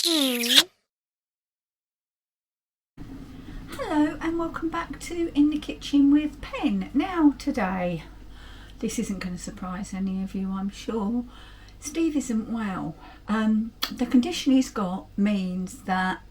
Hello and welcome back to In the Kitchen with Pen. Now today, this isn't going to surprise any of you, I'm sure. Steve isn't well. The condition he's got means that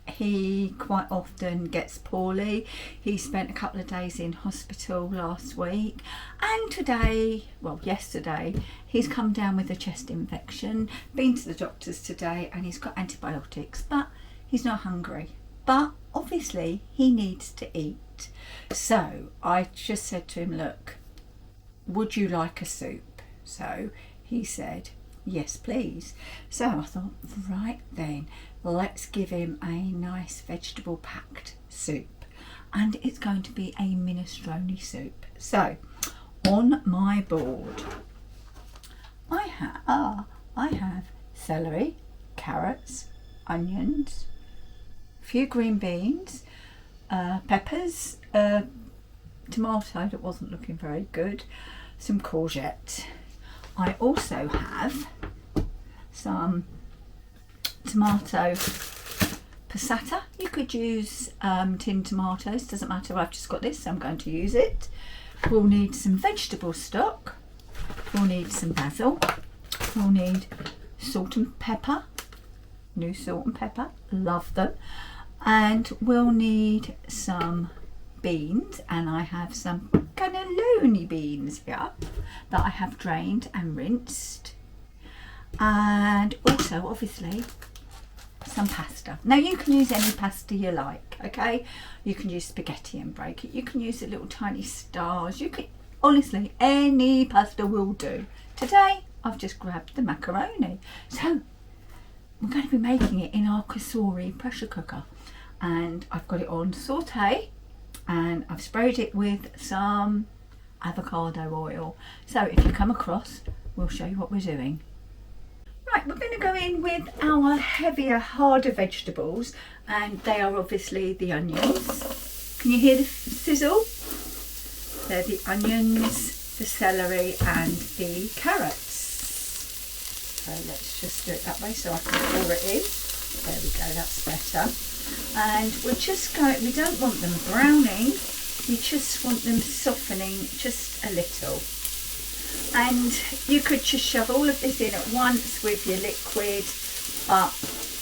he quite often gets poorly. He spent a couple of days in hospital last week, and today, well yesterday, he's come down with a chest infection, been to the doctors today, and he's got antibiotics, but he's not hungry. But obviously he needs to eat. So I just said to him, look, would you like a soup? So he said, yes please. So I thought, right then, let's give him a nice vegetable packed soup, and it's going to be a minestrone soup. So on my board I have celery, carrots, onions, a few green beans, peppers, tomato that wasn't looking very good, some courgette. I also have some tomato passata. You could use tinned tomatoes, doesn't matter, I've just got this, so I'm going to use it. We'll need some vegetable stock, we'll need some basil, we'll need salt and pepper, new salt and pepper, love them, and we'll need some beans, and I have some cannelloni beans here that I have drained and rinsed, and also obviously some pasta. Now you can use any pasta you like, okay? You can use spaghetti and break it, you can use the little tiny stars, you can, honestly any pasta will do. Today I've just grabbed the macaroni, so we're going to be making it in our Cosori pressure cooker, and I've got it on saute and I've sprayed it with some avocado oil. So if you come across, we'll show you what we're doing. Right, we're going to go in with our heavier, harder vegetables, and they are obviously the onions. Can you hear the sizzle? They're the onions, the celery and the carrots. So let's just do it that way so I can pour it in. There we go, that's better. And we're just going, we don't want them browning, we just want them softening just a little. And you could just shove all of this in at once with your liquid, but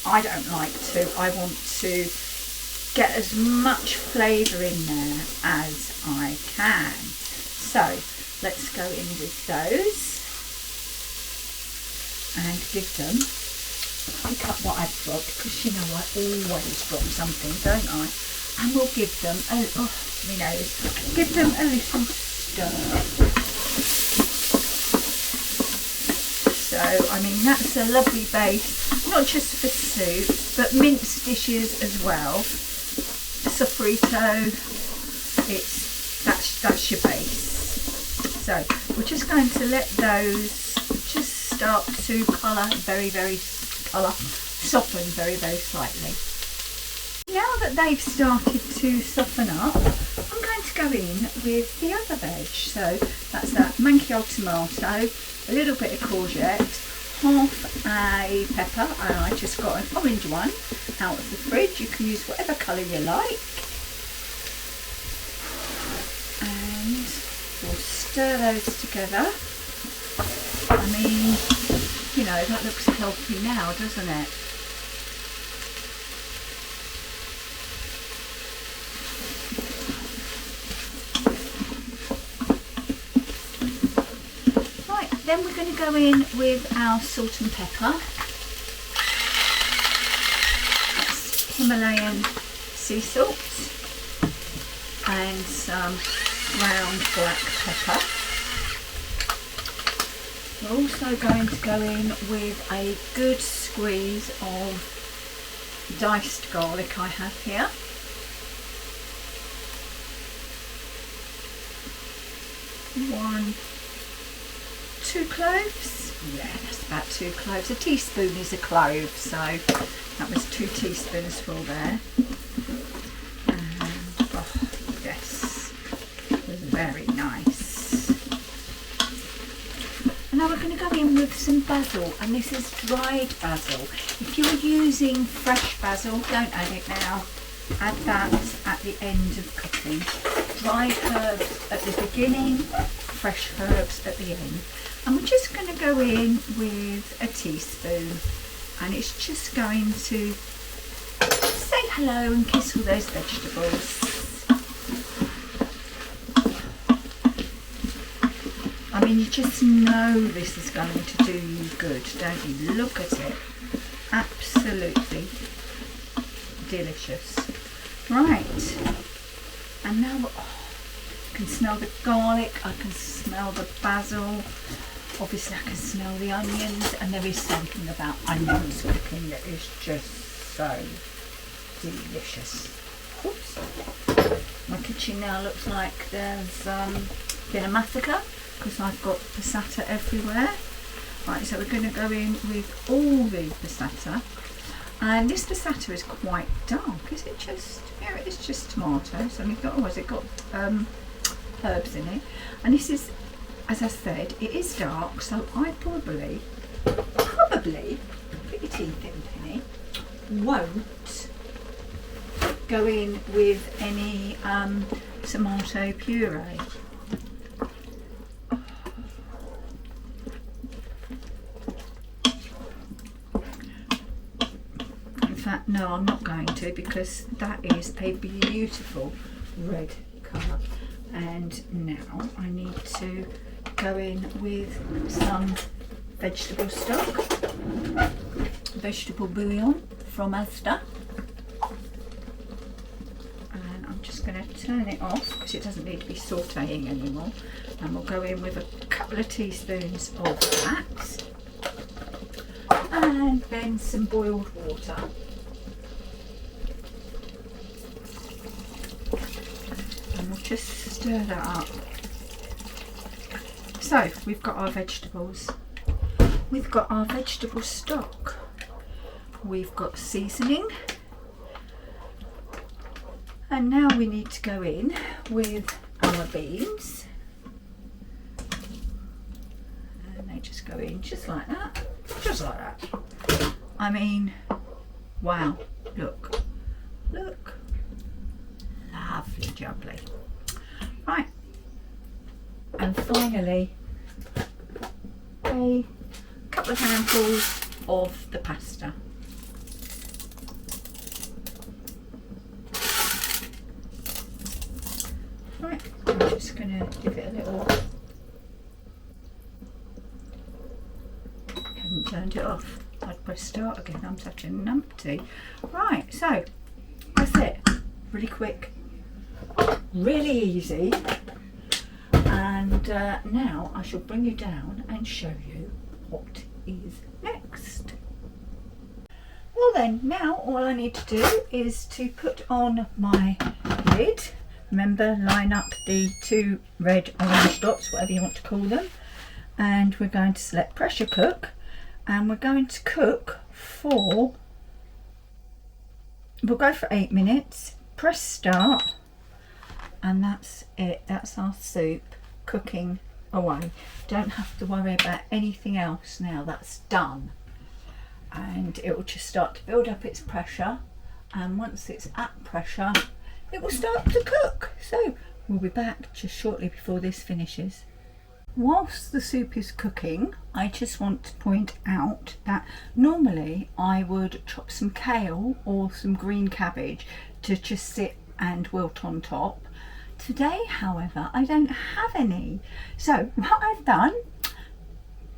I don't like to. I want to get as much flavour in there as I can. So let's go in with those and give them, pick up what I've dropped, because you know I always drop something, don't I? And we'll give them a, oh my nose, give them a little stir. So I mean that's a lovely base, not just for soup but minced dishes as well. Sofrito, that's your base. So we're just going to let those just start to soften very slightly. Now that they've started to soften up, I'm going to go in with the other veg. So that's that manchego tomato, a little bit of courgette, half a pepper, and I just got an orange one out of the fridge. You can use whatever colour you like. And we'll stir those together. I mean, you know, that looks healthy now, doesn't it? Right, then we're going to go in with our salt and pepper. That's Himalayan sea salt and some ground black pepper. We're also going to go in with a good squeeze of diced garlic I have here. Two cloves? Yeah, that's about 2 cloves. A teaspoon is a clove, so that was 2 teaspoonsful there. And, oh yes, it was very nice. And now we're going to go in with some basil, and this is dried basil. If you're using fresh basil, don't add it now. Add that at the end of cooking. Dried herbs at the beginning, fresh herbs at the end. And we're just going to go in with a teaspoon, and it's just going to say hello and kiss all those vegetables. I mean, you just know this is going to do you good, don't you? Look at it. Absolutely delicious. Right. And now I can smell the garlic, I can smell the basil, obviously I can smell the onions, and there is something about onions cooking that is just so delicious. Oops. My kitchen now looks like there's been a massacre because I've got passata everywhere. Right, so we're going to go in with all the passata, and this passata is quite dark. Is it just? Yeah, it's just tomatoes. And we've got, has it got herbs in it? And this is, as I said, it is dark, so I probably, put your teeth in, Penny, won't go in with any tomato puree. No, I'm not going to, because that is a beautiful red colour. And now I need to go in with some vegetable stock, vegetable bouillon from Asda. And I'm just going to turn it off because it doesn't need to be sautéing anymore. And we'll go in with a couple of teaspoons of that. And then some boiled water. And we'll just stir that up. So we've got our vegetables, we've got our vegetable stock, we've got seasoning, and now we need to go in with our beans, and they just go in just like that, just like that. I mean, wow, look, look, lovely jubbly. Right, and finally a couple of handfuls of the pasta. Right, I'm just going to give it a little, haven't turned it off, I'd press start again, I'm such a numpty. Right, so that's it, really quick, really easy. And now I shall bring you down and show you what is next. Well then, now all I need to do is to put on my lid. Remember, line up the two red orange dots, whatever you want to call them. And we're going to select pressure cook. And we're going to cook for, we'll go for 8 minutes. Press start. And that's it, that's our soup cooking away. Don't have to worry about anything else now, that's done. And it will just start to build up its pressure, and once it's at pressure it will start to cook. So we'll be back just shortly before this finishes. Whilst the soup is cooking, I just want to point out that normally I would chop some kale or some green cabbage to just sit and wilt on top. Today, however, I don't have any. So what I've done,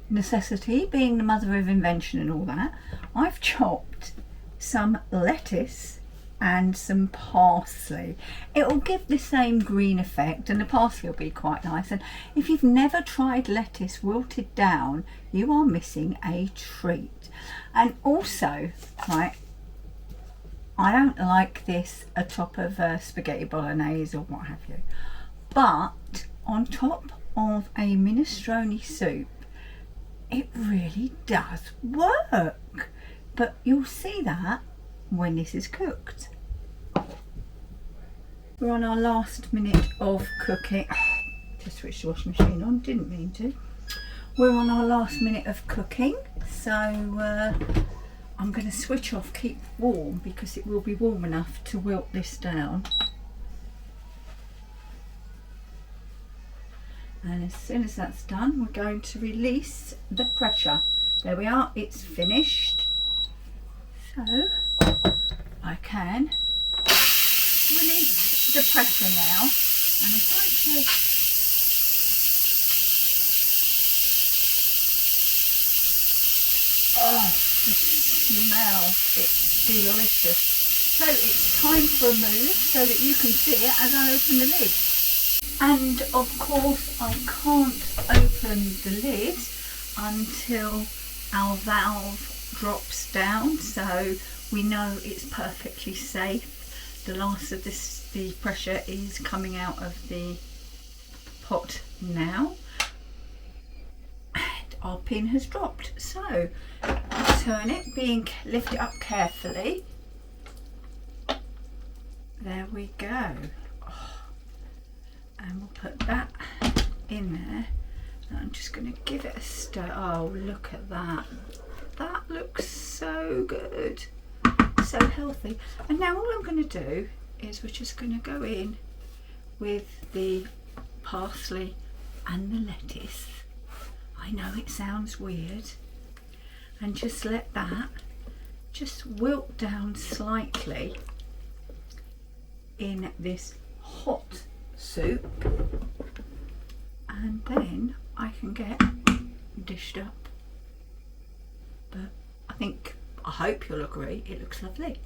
necessity being the mother of invention and all that, I've chopped some lettuce and some parsley. It will give the same green effect, and the parsley will be quite nice. And if you've never tried lettuce wilted down, you are missing a treat. And also, right, I don't like this atop of spaghetti bolognese or what have you, but on top of a minestrone soup, it really does work. But you'll see that when this is cooked. We're on our last minute of cooking. Just switched the washing machine on, didn't mean to. we're on our last minute of cooking, so I'm going to switch off, keep warm, because it will be warm enough to wilt this down. And as soon as that's done, we're going to release the pressure. There we are, it's finished. So I can release the pressure now, and if I just the smell, it's delicious. So it's time to remove so that you can see it as I open the lid. And of course I can't open the lid until our valve drops down, so we know it's perfectly safe. The last of the pressure is coming out of the pot now. Our pin has dropped, so turn it, lift it up carefully. There we go. And we'll put that in there. And I'm just going to give it a stir. Oh, look at that. That looks so good. So healthy. And now all I'm going to do is we're just going to go in with the parsley and the lettuce. I know it sounds weird, and just let that just wilt down slightly in this hot soup, and then I can get dished up. But I hope you'll agree, it looks lovely.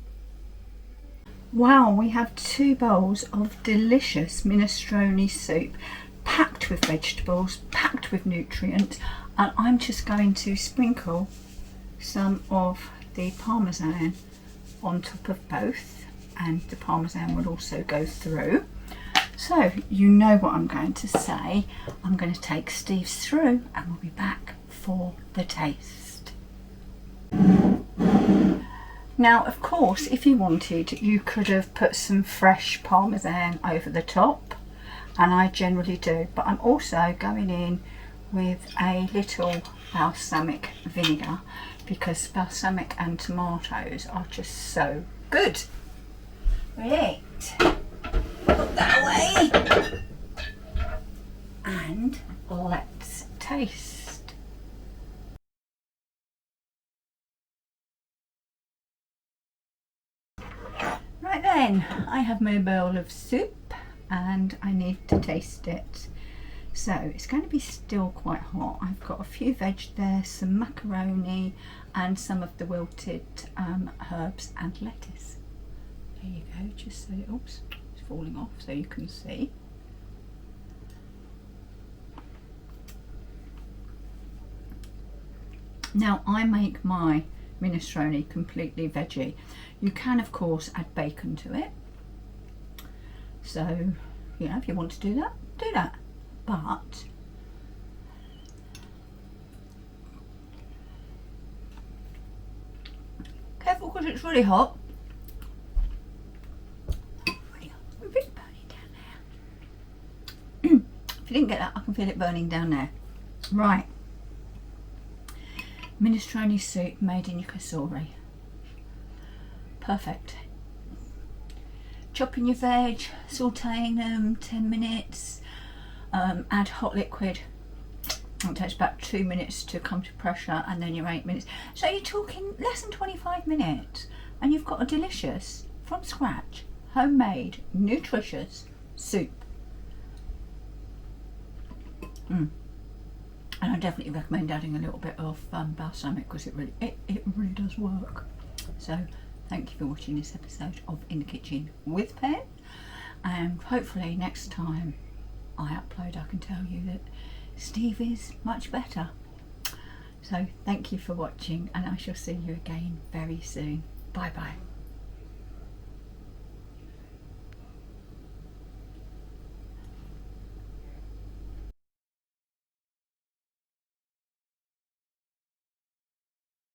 Wow, we have 2 bowls of delicious minestrone soup, packed with vegetables, packed with nutrients, and I'm just going to sprinkle some of the Parmesan on top of both, and the Parmesan will also go through. So you know what I'm going to say. I'm going to take Steve through and we'll be back for the taste. Now of course, if you wanted, you could have put some fresh Parmesan over the top, and I generally do, but I'm also going in with a little balsamic vinegar, because balsamic and tomatoes are just so good. Right, put that away and let's taste. Right then, I have my bowl of soup and I need to taste it. So it's going to be still quite hot. I've got a few veg there, some macaroni and some of the wilted herbs and lettuce. There you go, just so oops, it's falling off so you can see. Now I make my minestrone completely veggie. You can of course add bacon to it. So, you know, if you want to do that, do that. But careful because it's really hot. Really hot. A bit burning down there. If you didn't get that, I can feel it burning down there. Right. Minestrone soup made in your Cosori. Perfect. Chopping your veg, sauteing them 10 minutes, add hot liquid. It takes about 2 minutes to come to pressure, and then your 8 minutes. So you're talking less than 25 minutes and you've got a delicious, from scratch, homemade, nutritious soup. And I definitely recommend adding a little bit of balsamic, because it really does work. So thank you for watching this episode of In the Kitchen with Pen, and hopefully next time I upload I can tell you that Steve is much better. So thank you for watching, and I shall see you again very soon. Bye bye.